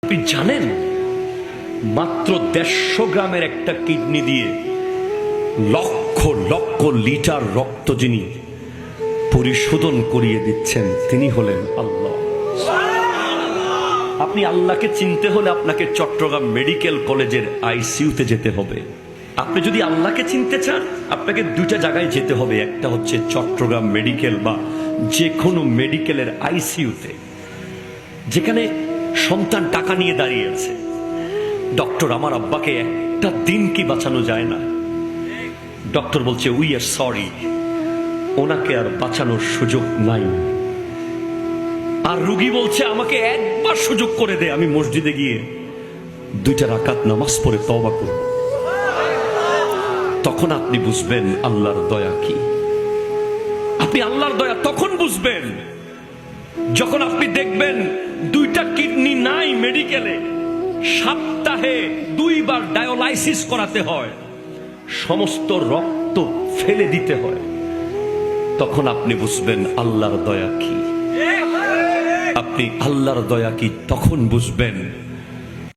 আপনি জানেন মাত্র 150 গ্রামের একটা কিডনি দিয়ে লক্ষ লক্ষ লিটার রক্ত যিনি পরিশোধন করিয়ে দিচ্ছেন তিনি হলেন আল্লাহ। আপনি আল্লাহকে চিনতে হলে আপনাকে চট্টগ্রাম মেডিকেল কলেজের আইসিইউতে যেতে হবে। আপনি যদি আল্লাহকে চিনতে চান আপনাকে দুইটা জায়গায় যেতে হবে, একটা হচ্ছে চট্টগ্রাম মেডিকেল বা যে কোনো মেডিকেলের আইসিইউতে, যেখানে সন্তান টাকা নিয়ে দাঁড়িয়ে আছে, ডক্টর আমার আব্বাকে একটা দিন কি বাঁচানো যায় না, ডক্টর বলছে উই আর সরি, ওনাকে আর বাঁচানোর সুযোগ নাই, আর রুগী বলছে আমাকে একবার সুযোগ করে দে, আমি মসজিদে গিয়ে 2 রাকাত নামাজ পড়ে তওবা করব। তখন আপনি বুঝবেন আল্লাহর দয়া কি। আপনি আল্লাহর দয়া তখন বুঝবেন যখন আপনি দেখবেন 2টা কিডনি নাই মেডিকেলে, সপ্তাহে 2 বার ডায়ালাইসিস করাতে হয়, সমস্ত রক্ত ফেলে দিতে হয়, তখন আপনি বুঝবেন আল্লাহর দয়া কি। আপনি আল্লাহর দয়া কি তখন বুঝবেন